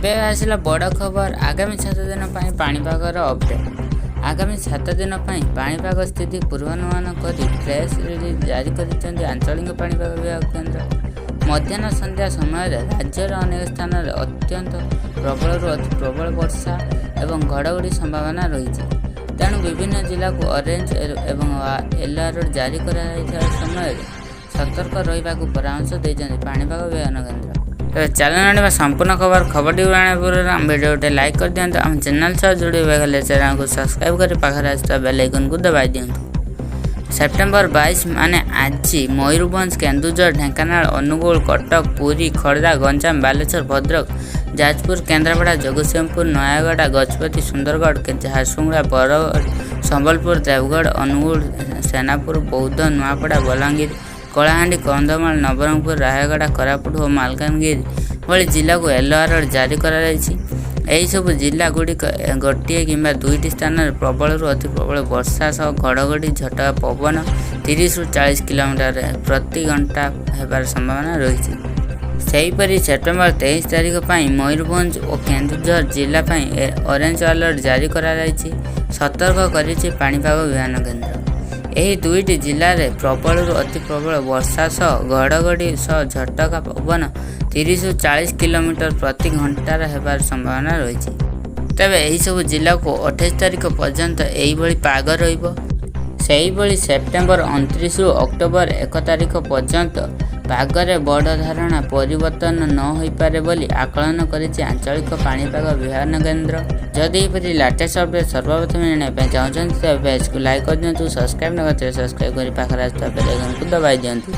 ଏବେ ଆସିଲା ବଡ଼ ଖବର। ଆଗାମୀ 7 ଦିନ ପାଇଁ ପାଣିପାଗର ଅପଡେଟ୍। ଆଗାମୀ 7 ଦିନ ପାଇଁ ପାଣିପାଗ ସ୍ଥିତି ପୂର୍ବାନୁମାନ କରି ପ୍ରେସ୍ ରିଲିଜ୍ ଜାରି କରିଛନ୍ତି ଆଞ୍ଚଳିକ ପାଣିପାଗ ବିଭାଗ କେନ୍ଦ୍ର। ମଧ୍ୟାହ୍ନ ସନ୍ଧ୍ୟା ସମୟରେ ରାଜ୍ୟର ଅନେକ ସ୍ଥାନରେ ଅତ୍ୟନ୍ତ ପ୍ରବଳରୁ ଅତି ପ୍ରବଳ ବର୍ଷା ଏବଂ ଘଡ଼ଘଡ଼ି ସମ୍ଭାବନା ରହିଛି। ତେଣୁ ବିଭିନ୍ନ ଜିଲ୍ଲାକୁ ଅରେଞ୍ଜ ଏବଂ ୟେଲୋ ଜାରି କରାଯାଇଥିବା ସମୟରେ ସତର୍କ ରହିବାକୁ ପରାମର୍ଶ ଦେଇଛନ୍ତି ପାଣିପାଗ ବିଭାଗ କେନ୍ଦ୍ର। ତେବେ ଚାଲନ୍ତୁ ଜାଣିବା ସମ୍ପୂର୍ଣ୍ଣ ଖବରଟି ଜାଣିବା ପୂର୍ବରୁ ଆମ ଭିଡ଼ିଓଟି ଲାଇକ୍ କରିଦିଅନ୍ତୁ। ଆମ ଚ୍ୟାନେଲ୍ ସହ ଯୋଡ଼ିବା ହେଲେ ଚ୍ୟାନେଲକୁ ସବସ୍କ୍ରାଇବ୍ କରି ପାଖରେ ଆସିଥିବା ବେଲ୍ ଆଇକନ୍କୁ ଦବାଇ ଦିଅନ୍ତୁ। ସେପ୍ଟେମ୍ବର 22 ମାନେ ଆଜି ମୟୂରଭଞ୍ଜ, କେନ୍ଦୁଝର, ଢେଙ୍କାନାଳ, ଅନୁଗୁଳ, କଟକ, ପୁରୀ, ଖୋର୍ଦ୍ଧା, ଗଞ୍ଜାମ, ବାଲେଶ୍ୱର, ଭଦ୍ରକ, ଯାଜପୁର, କେନ୍ଦ୍ରାପଡ଼ା, ଜଗତସିଂହପୁର, ନୟାଗଡ଼, ଗଜପତି, ସୁନ୍ଦରଗଡ଼, ଝାରସୁଗୁଡ଼ା, ବରଗଡ଼, ସମ୍ବଲପୁର, ଦେବଗଡ଼, ଅନୁଗୁଳ, ସେନାପୁର, ବୌଦ୍ଧ, ନୂଆପଡ଼ା, ବଲାଙ୍ଗୀର, କଳାହାଣ୍ଡି, କନ୍ଧମାଳ, ନବରଙ୍ଗପୁର, ରାୟଗଡ଼ା, କୋରାପୁଟ ଓ ମାଲକାନଗିରି ଭଳି ଜିଲ୍ଲାକୁ ୟେଲୋ ଆଲର୍ଟ ଜାରି କରାଯାଇଛି। ଏହିସବୁ ଜିଲ୍ଲାଗୁଡ଼ିକ ଗୋଟିଏ କିମ୍ବା ଦୁଇଟି ସ୍ଥାନରେ ପ୍ରବଳରୁ ଅତି ପ୍ରବଳ ବର୍ଷା ସହ ଘଡ଼ଘଡ଼ି ଝଟକା ପବନ 30ରୁ 40 କିଲୋମିଟର ପ୍ରତି ଘଣ୍ଟା ହେବାର ସମ୍ଭାବନା ରହିଛି। ସେହିପରି ସେପ୍ଟେମ୍ବର 23 ତାରିଖ ପାଇଁ ମୟୂରଭଞ୍ଜ ଓ କେନ୍ଦୁଝର ଜିଲ୍ଲା ପାଇଁ ଅରେଞ୍ଜ ଆଲର୍ଟ ଜାରି କରାଯାଇଛି, ସତର୍କ କରିଛି ପାଣିପାଗ ବିଭାଗ କେନ୍ଦ୍ର। ଏହି ଦୁଇଟି ଜିଲ୍ଲାରେ ପ୍ରବଳରୁ ଅତି ପ୍ରବଳ ବର୍ଷା ସହ ଘଡ଼ଘଡ଼ି ସହ ଝଟକା ପବନ 30ରୁ 40 କିଲୋମିଟର ପ୍ରତି ଘଣ୍ଟାର ହେବାର ସମ୍ଭାବନା ରହିଛି। ତେବେ ଏହିସବୁ ଜିଲ୍ଲାକୁ 28 ତାରିଖ ପର୍ଯ୍ୟନ୍ତ ଏହିଭଳି ପାଗ ରହିବ। ସେହିଭଳି ସେପ୍ଟେମ୍ବର 29ରୁ ଅକ୍ଟୋବର 1 ତାରିଖ ପର୍ଯ୍ୟନ୍ତ ପାଗରେ ବଡ଼ ଧାରଣା ପରିବର୍ତ୍ତନ ନ ହୋଇପାରେ ବୋଲି ଆକଳନ କରିଛି ଆଞ୍ଚଳିକ ପାଣିପାଗ ବିଭାଗ କେନ୍ଦ୍ର। ଯଦି ଏପରି ଲାଟେଷ୍ଟ ଅପଡେଟ୍ ସର୍ବପ୍ରଥମେ ଜାଣିବା ପାଇଁ ଚାହୁଁଛନ୍ତି ତେବେ ପେଜକୁ ଲାଇକ୍ କରିଦିଅନ୍ତୁ। ସବସ୍କ୍ରାଇବ୍ ନ କରିଥିଲେ ସବସ୍କ୍ରାଇବ୍ କରି ପାଖରେ ଆସିଥିବା ବେଲ୍ ଆଇକନ୍କୁ ଦବାଇ ଦିଅନ୍ତୁ।